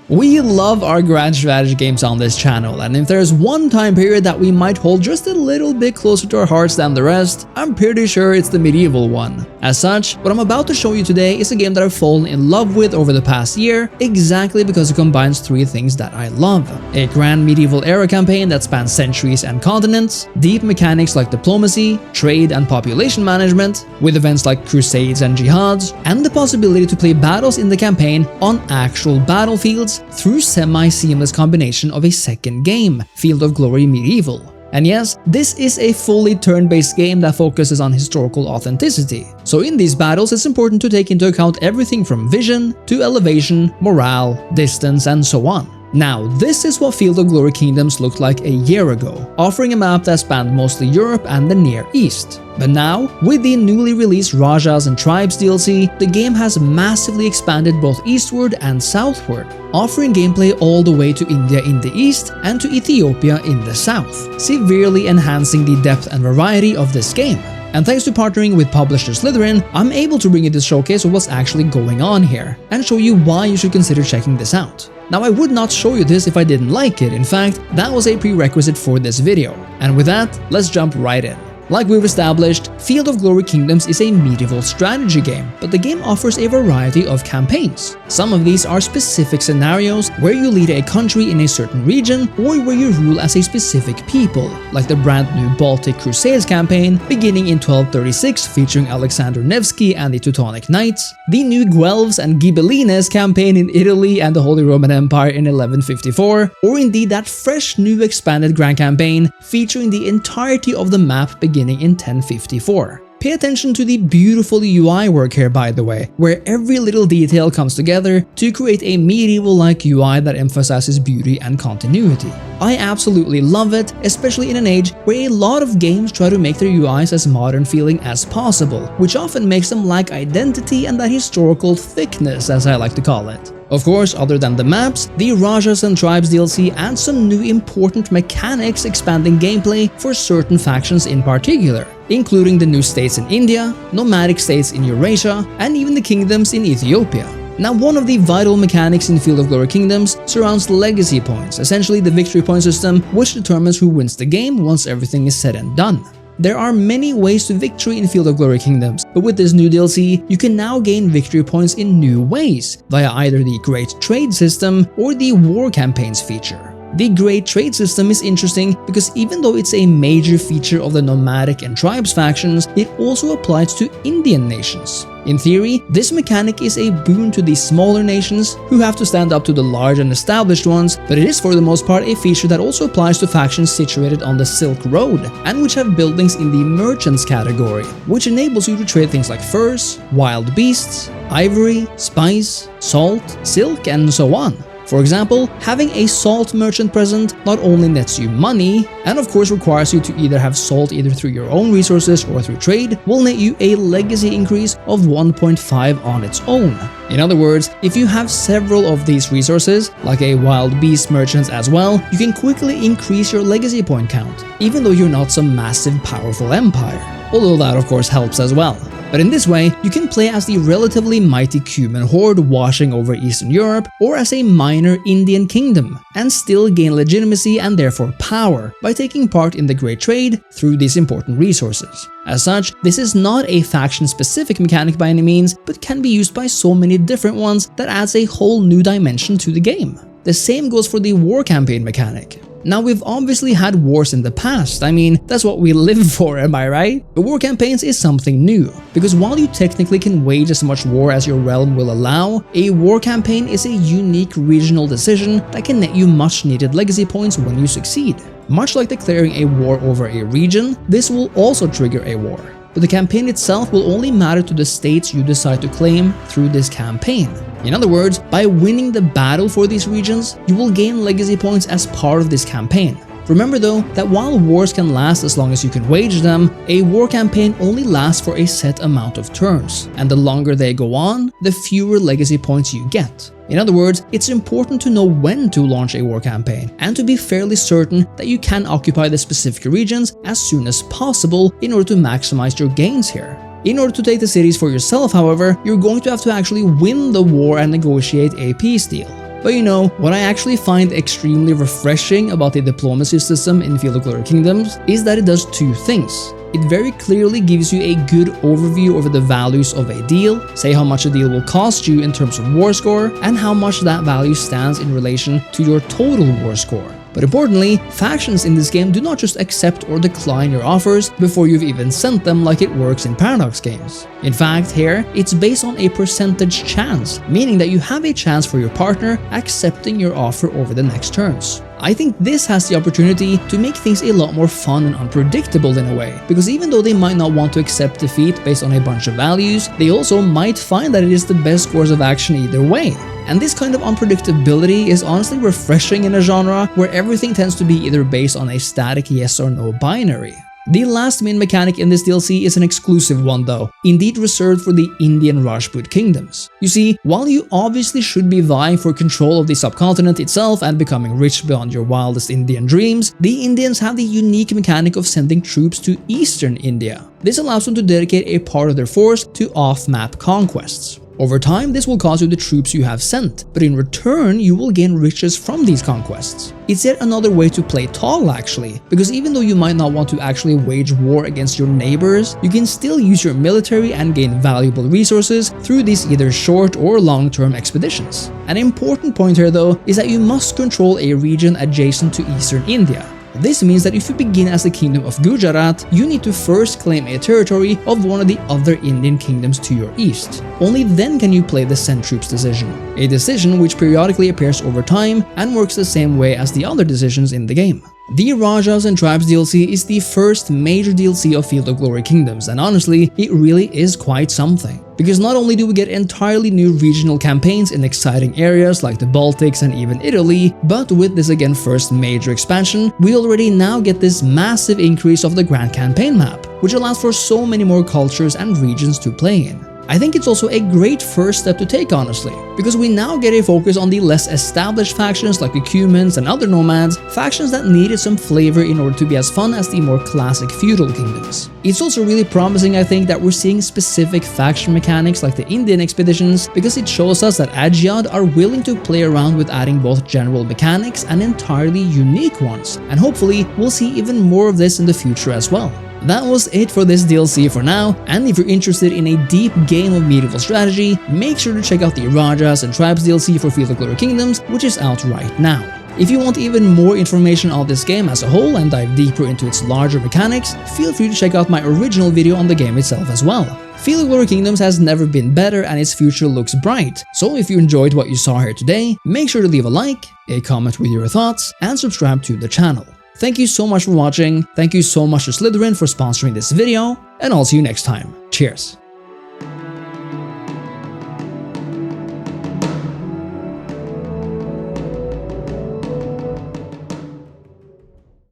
We love our grand strategy games on this channel, and if there's one time period that we might hold just a little bit closer to our hearts than the rest, I'm pretty sure it's the medieval one. As such, what I'm about to show you today is a game that I've fallen in love with over the past year, exactly because it combines three things that I love: a grand medieval era campaign that spans centuries and continents, deep mechanics like diplomacy, trade and population management, with events like Crusades and Jihads, and the possibility to play battles in the campaign on actual battlefields through semi-seamless combination of a second game, Field of Glory Medieval. And yes, this is a fully turn-based game that focuses on historical authenticity. So in these battles, it's important to take into account everything from vision to elevation, morale, distance, and so on. Now, this is what Field of Glory Kingdoms looked like a year ago, offering a map that spanned mostly Europe and the Near East. But now, with the newly released Rajas and Tribes DLC, the game has massively expanded both eastward and southward, offering gameplay all the way to India in the east and to Ethiopia in the south, severely enhancing the depth and variety of this game. And thanks to partnering with publisher Slytherin, I'm able to bring you this showcase of what's actually going on here, and show you why you should consider checking this out. Now, I would not show you this if I didn't like it. In fact, that was a prerequisite for this video. And with that, let's jump right in. Like we've established, Field of Glory Kingdoms is a medieval strategy game, but the game offers a variety of campaigns. Some of these are specific scenarios where you lead a country in a certain region or where you rule as a specific people, like the brand new Baltic Crusades campaign beginning in 1236 featuring Alexander Nevsky and the Teutonic Knights, the new Guelphs and Ghibellines campaign in Italy and the Holy Roman Empire in 1154, or indeed that fresh new expanded grand campaign featuring the entirety of the map beginning in 1054. Pay attention to the beautiful UI work here, by the way, where every little detail comes together to create a medieval-like UI that emphasizes beauty and continuity. I absolutely love it, especially in an age where a lot of games try to make their UIs as modern feeling as possible, which often makes them lack identity and that historical thickness, as I like to call it. Of course, other than the maps, the Rajas and Tribes DLC adds some new important mechanics expanding gameplay for certain factions in particular, including the new states in India, nomadic states in Eurasia, and even the kingdoms in Ethiopia. Now, one of the vital mechanics in Field of Glory Kingdoms surrounds legacy points, essentially the victory point system which determines who wins the game once everything is said and done. There are many ways to victory in Field of Glory Kingdoms, but with this new DLC, you can now gain victory points in new ways, via either the Great Trade system or the War Campaigns feature. The Great Trade system is interesting because even though it's a major feature of the nomadic and tribes factions, it also applies to Indian nations. In theory, this mechanic is a boon to the smaller nations who have to stand up to the large and established ones, but it is for the most part a feature that also applies to factions situated on the Silk Road and which have buildings in the merchants category, which enables you to trade things like furs, wild beasts, ivory, spice, salt, silk, and so on. For example, having a salt merchant present not only nets you money, and of course requires you to either have salt either through your own resources or through trade, will net you a legacy increase of 1.5 on its own. In other words, if you have several of these resources, like a wild beast merchant as well, you can quickly increase your legacy point count, even though you're not some massive powerful empire. Although that of course helps as well. But in this way, you can play as the relatively mighty Cuman horde washing over Eastern Europe or as a minor Indian kingdom, and still gain legitimacy and therefore power by taking part in the Great Trade through these important resources. As such, this is not a faction-specific mechanic by any means, but can be used by so many different ones that adds a whole new dimension to the game. The same goes for the war campaign mechanic. Now, we've obviously had wars in the past. I mean, that's what we live for, am I right? But war campaigns is something new, because while you technically can wage as much war as your realm will allow, a war campaign is a unique regional decision that can net you much needed legacy points when you succeed. Much like declaring a war over a region, this will also trigger a war. But the campaign itself will only matter to the states you decide to claim through this campaign. In other words, by winning the battle for these regions, you will gain legacy points as part of this campaign. Remember though, that while wars can last as long as you can wage them, a war campaign only lasts for a set amount of turns, and the longer they go on, the fewer legacy points you get. In other words, it's important to know when to launch a war campaign, and to be fairly certain that you can occupy the specific regions as soon as possible in order to maximize your gains here. In order to take the cities for yourself, however, you're going to have to actually win the war and negotiate a peace deal. But you know, what I actually find extremely refreshing about the diplomacy system in Field of Glory Kingdoms is that it does two things. It very clearly gives you a good overview over the values of a deal, say how much a deal will cost you in terms of war score, and how much that value stands in relation to your total war score. But importantly, factions in this game do not just accept or decline your offers before you've even sent them like it works in Paradox games. In fact, here, it's based on a percentage chance, meaning that you have a chance for your partner accepting your offer over the next turns. I think this has the opportunity to make things a lot more fun and unpredictable in a way, because even though they might not want to accept defeat based on a bunch of values, they also might find that it is the best course of action either way. And this kind of unpredictability is honestly refreshing in a genre where everything tends to be either based on a static yes or no binary. The last main mechanic in this DLC is an exclusive one though, indeed reserved for the Indian Rajput kingdoms. You see, while you obviously should be vying for control of the subcontinent itself and becoming rich beyond your wildest Indian dreams, the Indians have the unique mechanic of sending troops to eastern India. This allows them to dedicate a part of their force to off-map conquests. Over time, this will cost you the troops you have sent, but in return, you will gain riches from these conquests. It's yet another way to play tall actually, because even though you might not want to actually wage war against your neighbors, you can still use your military and gain valuable resources through these either short or long-term expeditions. An important point here though is that you must control a region adjacent to eastern India. This means that if you begin as the Kingdom of Gujarat, you need to first claim a territory of one of the other Indian kingdoms to your east. Only then can you play the Send Troops decision, a decision which periodically appears over time and works the same way as the other decisions in the game. The Rajas and Tribes DLC is the first major DLC of Field of Glory Kingdoms, and honestly, it really is quite something. Because not only do we get entirely new regional campaigns in exciting areas like the Baltics and even Italy, but with this again first major expansion, we already now get this massive increase of the Grand Campaign map, which allows for so many more cultures and regions to play in. I think it's also a great first step to take honestly, because we now get a focus on the less established factions like the Cumans and other nomads, factions that needed some flavor in order to be as fun as the more classic feudal kingdoms. It's also really promising I think that we're seeing specific faction mechanics like the Indian expeditions, because it shows us that Jihad are willing to play around with adding both general mechanics and entirely unique ones, and hopefully we'll see even more of this in the future as well. That was it for this DLC for now, and if you're interested in a deep game of medieval strategy, make sure to check out the Rajas and Tribes DLC for Field of Glory Kingdoms, which is out right now. If you want even more information on this game as a whole and dive deeper into its larger mechanics, feel free to check out my original video on the game itself as well. Field of Glory Kingdoms has never been better and its future looks bright, so if you enjoyed what you saw here today, make sure to leave a like, a comment with your thoughts, and subscribe to the channel. Thank you so much for watching, thank you so much to Slytherin for sponsoring this video, and I'll see you next time. Cheers!